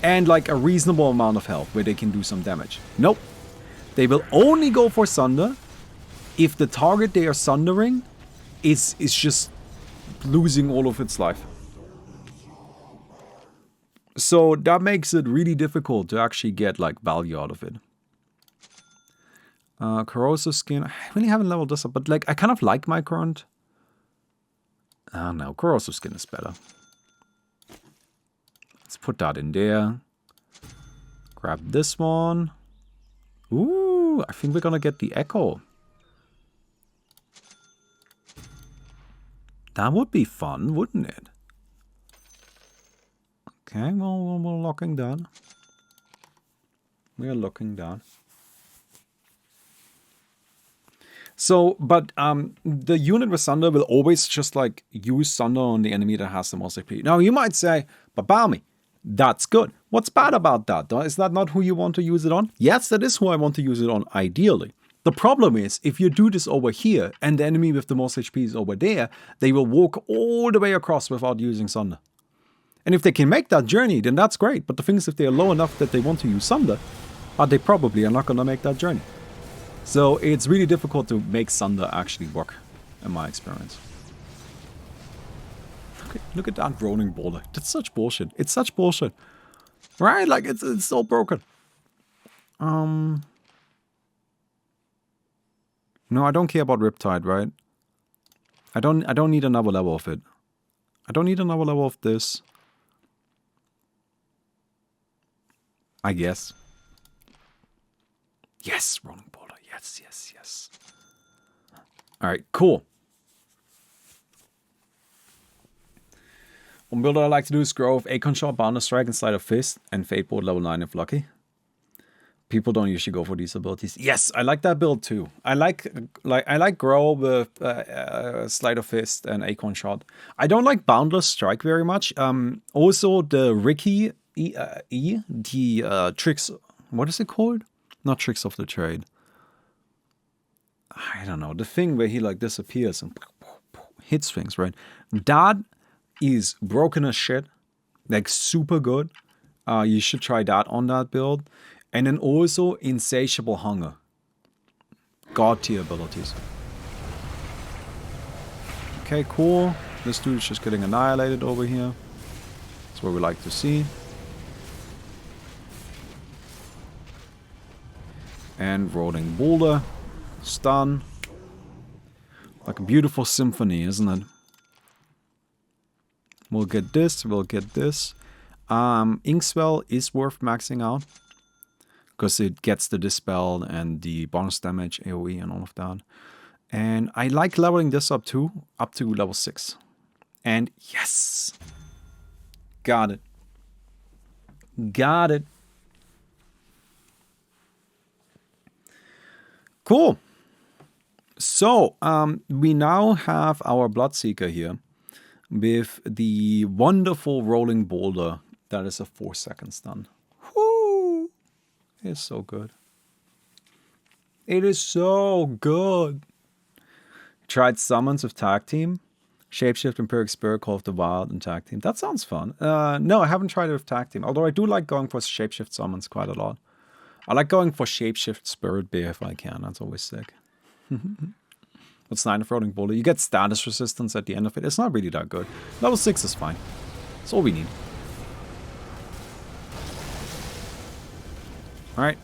S1: and like a reasonable amount of health where they can do some damage. Nope. They will only go for Sunder if the target they are sundering is just losing all of its life. So that makes it really difficult to actually get like value out of it. Corrosive Skin. I really haven't leveled this up, but like I kind of like my current. Oh no, Corrosive Skin is better. Let's put that in there. Grab this one. Ooh, I think we're gonna get the Echo. That would be fun, wouldn't it? Okay, well, we're locking down. We are locking down. So, but the unit with Sunder will always just like use Sunder on the enemy that has the most HP. Now you might say, but Baumi, that's good. What's bad about that? Is that not who you want to use it on? Yes, that is who I want to use it on ideally. The problem is, if you do this over here and the enemy with the most HP is over there, they will walk all the way across without using Sunder. And if they can make that journey, then that's great. But the thing is, if they're low enough that they want to use Sunder, they probably are not going to make that journey. So it's really difficult to make Sunder actually work, in my experience. Look at that rolling boulder. That's such bullshit. It's such bullshit. Right? Like, it's so broken. No, I don't care about Riptide, right? I don't need another level of it. I don't need another level of this. I guess. Yes, rolling boulder. Yes, yes, yes. Alright, cool. One build I like to do is Grove, Acorn Shot, Boulder Strike, and Sleight of Fist, and Fate Bolt level 9 if lucky. People don't usually go for these abilities. Yes, I like that build too. I like Grow with Sleight of Fist and Acorn Shot. I don't like Boundless Strike very much. Also the Ricky the tricks. What is it called? Not Tricks of the Trade. I don't know. The thing where he like disappears and hits things, right? That is broken as shit. Like super good. You should try that on that build. And then also Insatiable Hunger. God tier abilities. Okay, cool. This dude's just getting annihilated over here. That's what we like to see. And rolling boulder. Stun. Like a beautiful symphony, isn't it? We'll get this, we'll get this. Inkswell is worth maxing out. Because it gets the Dispel and the bonus damage, AoE and all of that. And I like leveling this up too, up to level 6. And yes! Got it. Got it. Cool. So, we now have our Bloodseeker here with the wonderful rolling boulder that is a 4-second stun. Whoo! It's so good. It is so good. Tried summons with tag team. Shapeshift, Empiric Spirit, Call of the Wild, and tag team. That sounds fun. No, I haven't tried it with tag team. Although I do like going for Shapeshift summons quite a lot. I like going for Shapeshift Spirit Bear if I can. That's always sick. What's 9 of Rolling Boulder? You get status resistance at the end of it. It's not really that good. Level 6 is fine. That's all we need. Alright.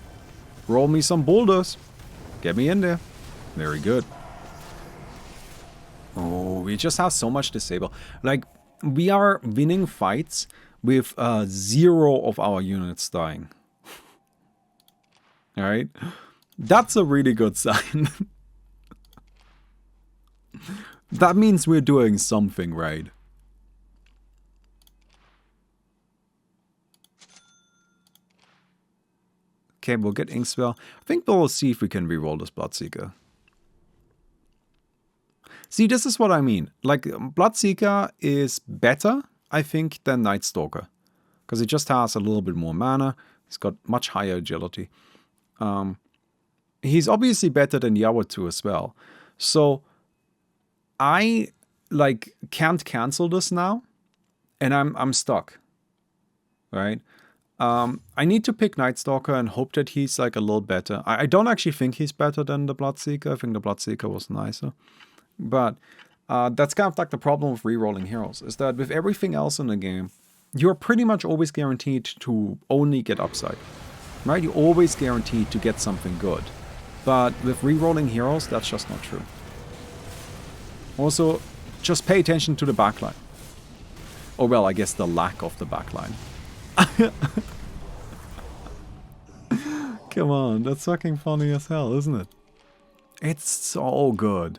S1: Roll me some boulders. Get me in there. Very good. Oh, we just have so much disable. Like, we are winning fights with 0 of our units dying. Alright? That's a really good sign. That means we're doing something right. Okay, we'll get Inkswell. I think we'll see if we can reroll this Bloodseeker. See, this is what I mean. Like, Bloodseeker is better, I think, than Night Stalker. Because it just has a little bit more mana. He's got much higher agility. He's obviously better than the other two as well. So, I, like, can't cancel this now. And I'm stuck. Right? I need to pick Night Stalker and hope that he's, like, a little better. I don't actually think he's better than the Bloodseeker. I think the Bloodseeker was nicer. But that's kind of like the problem with rerolling heroes, is that with everything else in the game, you're pretty much always guaranteed to only get upside. Right? You're always guaranteed to get something good. But with rerolling heroes, that's just not true. Also, just pay attention to the backline. Or well, I guess the lack of the backline. Come on, that's fucking funny as hell, isn't it? It's so good.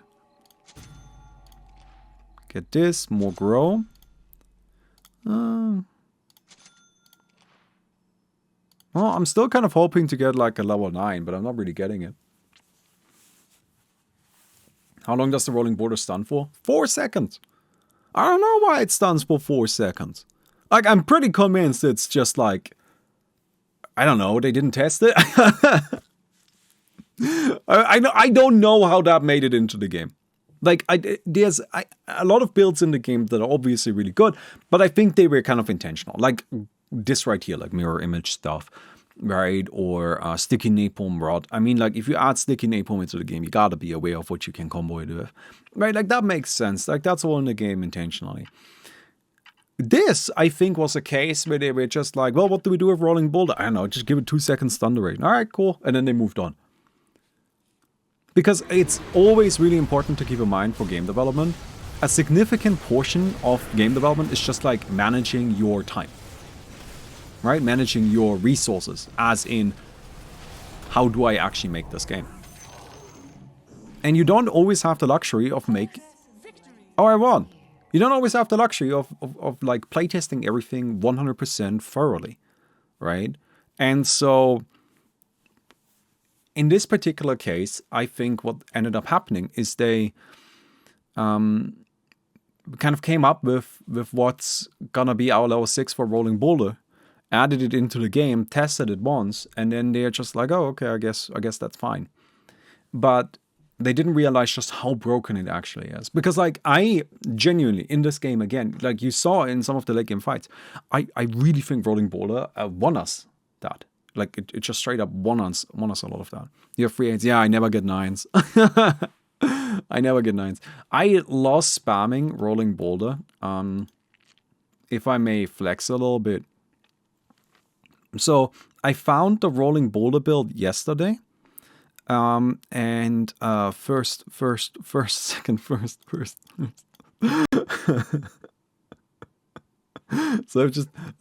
S1: Get this, more grow. Well, I'm still kind of hoping to get like a level 9, but I'm not really getting it. How long does the rolling boulder stun for? 4 seconds. I don't know why it stuns for 4 seconds. Like, I'm pretty convinced it's just like, I don't know, they didn't test it. I don't know how that made it into the game. Like, there's a lot of builds in the game that are obviously really good, but I think they were kind of intentional. Like this right here, like mirror image stuff, right? Or sticky napalm rod. I mean, like, if you add sticky napalm into the game, you gotta be aware of what you can combo it with. Right? Like, that makes sense. Like, that's all in the game intentionally. This, I think, was a case where they were just like, well, what do we do with rolling boulder? I don't know, just give it 2 seconds stun duration. All right, cool. And then they moved on. Because it's always really important to keep in mind for game development a significant portion of game development is just like managing your time, right? Managing your resources, as in, how do I actually make this game? And you don't always have the luxury of Oh, I won. You don't always have the luxury of like playtesting everything 100% thoroughly, right? And so in this particular case, I think what ended up happening is they kind of came up with what's gonna be our level 6 for Rolling Boulder, added it into the game, tested it once, and then they're just like, oh, okay, I guess that's fine. But they didn't realize just how broken it actually is. Because like, I genuinely, in this game again, like you saw in some of the late game fights, I really think Rolling Boulder won us that. Like, it just straight up won us a lot of that. You have 3 8s. Yeah, I never get 9s. I never get 9s. I lost spamming Rolling Boulder. If I may flex a little bit. So I found the Rolling Boulder build yesterday. And first. So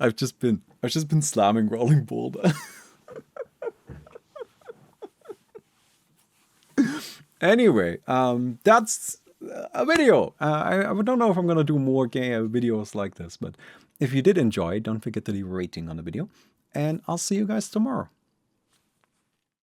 S1: I've just been slamming Rolling Boulder. Anyway, that's a video. I don't know if I'm gonna do more game videos like this, but if you did enjoy, don't forget to leave a rating on the video, and I'll see you guys tomorrow.